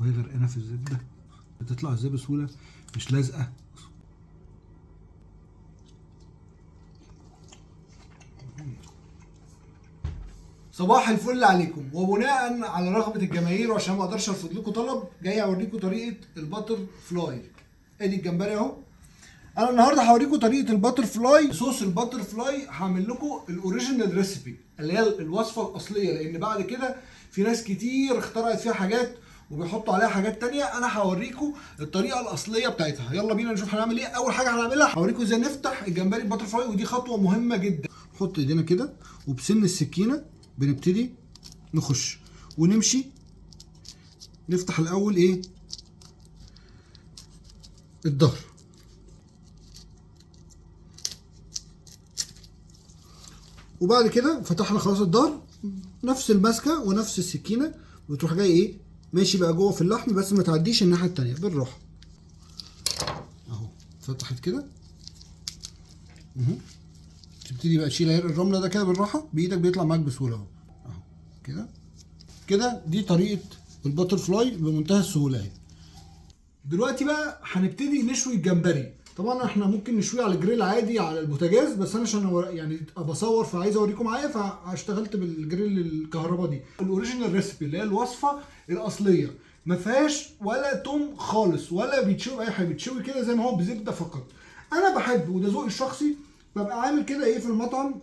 وهي غرقانه في الزبده بتطلع ازاي بسهوله، مش لازقه. صباح الفل عليكم، وبناء على رغبه الجماهير وعشان ما اقدرش ارفض لكم طلب، جاي اوريكم طريقه الباتر فلاي. ادي الجمبري اهو. انا النهارده هوريكم طريقه الباتر فلاي. صوص الباتر فلاي هعمل لكم الاوريجينال ريسيبي اللي هي الوصفه الاصليه، لان بعد كده في ناس كتير اخترعت فيها حاجات وبيحطوا عليها حاجات تانية. انا هوريكم الطريقه الاصليه بتاعتها. يلا بينا نشوف هنعمل ايه. اول حاجه هنعملها هوريكم ازاي نفتح الجمبري الباتر فلاي، ودي خطوه مهمه جدا. نحط ايدينا كده وبسن السكينه بنبتدي نخش ونمشي. نفتح الاول ايه؟ الظهر، وبعد كده فتحنا خلاص الظهر، نفس الماسكه ونفس السكينه، وتروح جاي ايه؟ ماشي بقى جوه في اللحم، بس ما تعديش الناحيه التانيه بالراحه. اهو فتحت كده اهو. تبتدي بقى تشيل الرمله ده كده بالراحه بايدك، بيطلع معاك بسهوله اهو. اهو كده كده. دي طريقه الباتر فلاي بمنتهى السهوله اهي. دلوقتي بقى هنبتدي نشوي الجمبري. طبعا احنا ممكن نشويه على الجريل عادي على البوتاجاز، بس انا عشان يعني بصور فعايز اوريكم معايا، فاشتغلت بالجريل الكهرباء دي. الاوريجينال ريسبي اللي هي الوصفه الاصليه، ما فيهاش ولا توم خالص ولا بيتشوي اي حاجه، بيتشوي كده زي ما هو بزبده فقط. انا بحب، وده ذوقي الشخصي، ببقى عامل كده ايه في المطعم،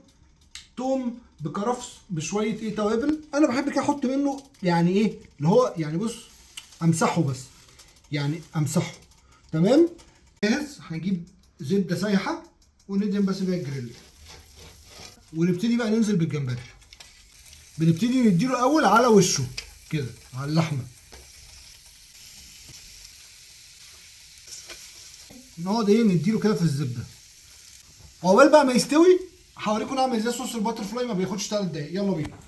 توم بكرفس بشويه ايه توابل. انا بحب كده احط منه يعني ايه اللي هو يعني بص، امسحه بس، يعني امسحه. تمام. جاهز. هنجيب زبده سايحه وندهن بس بيها الجريل، ونبتدي بقى ننزل بالجمبري. بنبتدي نديله الاول على وشه كده على اللحمه، نقعد ايه نديله كده في الزبده. عقبال بقى ما يستوي هوريكم نعمل ازاي صوص الباتر فلاي، ما بياخدش 3 دقايق. يلا بينا.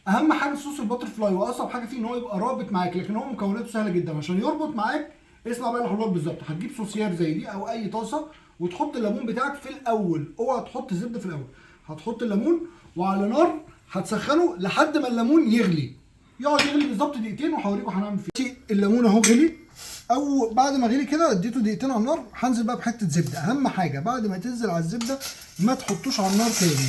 اهم حاجه في صوص الباتر فلاي واصعب حاجه فيه ان هو يبقى رابط معاك، لكن هو مكوناته سهله جدا. عشان يربط معاك اسمع بقى الخطوات بالظبط. هتجيب صوصيار زي دي او اي طاسه، وتحط الليمون بتاعك في الاول. اوعى تحط الزبده في الاول. هتحط الليمون وعلى نار هتسخنه لحد ما الليمون يغلي. يقعد يغلي بالظبط دقيقتين، وهوريكم هنعمل فيه. الليمون اهو غلي، او بعد ما غلي كده اديته دقيقتين على النار. هنزل بقى بحته زبده. اهم حاجه بعد ما تنزل على الزبده ما تحطوش على النار تاني،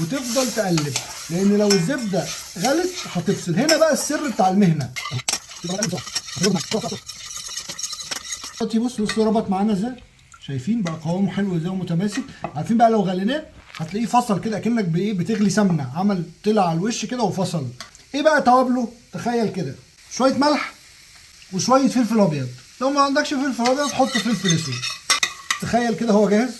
وتفضل تقلب، لان لو الزبده غلت هتفصل. هنا بقى السر بتاع المهنه. دلوقتي بص ربط معانا ازاي، شايفين بقى قوامه حلو ازاي ومتماسك. عارفين بقى لو غليناه هتلاقيه فصل كده، اكنك بايه بتغلي سمنه، عمل طلع على الوش كده وفصل. ايه بقى توابله؟ تخيل كده شويه ملح وشويه فلفل ابيض. لو ما عندكش فلفل ابيض حط فلفل اسود. تخيل كده هو جاهز.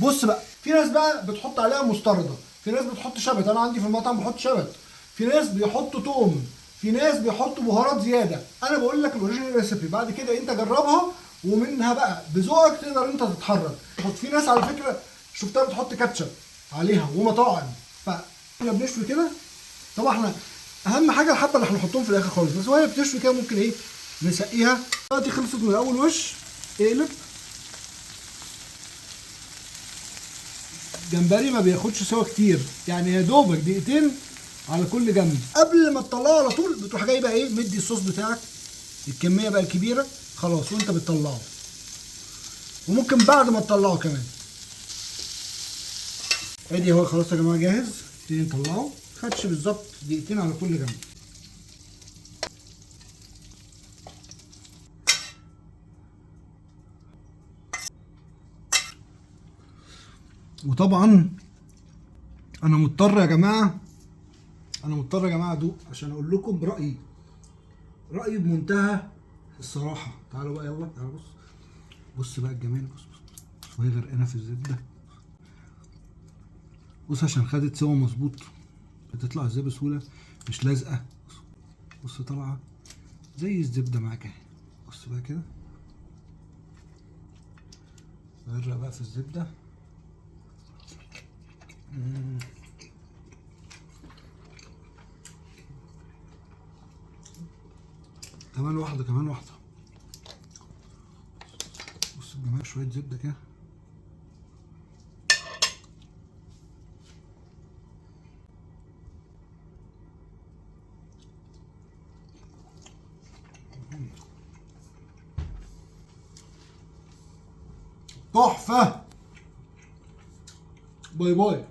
بص بقى، في ناس بقى بتحط عليها مستردة، في ناس بتحط شبت. انا عندي في المطعم بحط شبت. في ناس بيحطوا توم، في ناس بيحطوا بهارات زياده. انا بقول لك الاوريجينال ريسيبي، بعد كده انت جربها ومنها بقى بذوقك تقدر انت تتحرك. في ناس على فكره شفتها بتحط كاتشب عليها ومطاعم. فاحنا بنشوي كده. طبعا احنا اهم حاجه الحبه اللي هنحطهم في الاخر خالص، بس وهي بتشوي كده ممكن ايه نسقيها. دلوقتي خلصت من اول وش. اقلب. جمبري ما بياخدش سوا كتير، يعني يا دوبك دقيقتين على كل جنب. قبل ما تطلعه على طول بتروح جاي بقى ايه مدي الصوص بتاعك الكميه بقى الكبيره خلاص وانت بتطلعه، وممكن بعد ما تطلعه كمان. ادي هو خلاص يا جماعه جاهز. نبتدي نطلعه. خدش بالظبط دقيقتين على كل جنب. وطبعا انا مضطر يا جماعه، ادوق عشان اقول لكم رايي بمنتهى الصراحه. تعالوا بقى يلا تعالوا بص بقى الجمال. بص وهي غرقانه في الزبده. بص عشان خدت سوا مظبوط بتطلع ازاي بسهوله، مش لازقه. بص طالعه زي الزبده معاك اهي. بص بقى كده غرق بقى في الزبده. كمان واحده كمان واحده. بص الجمال شويه زبده كده. تحفه. باي باي.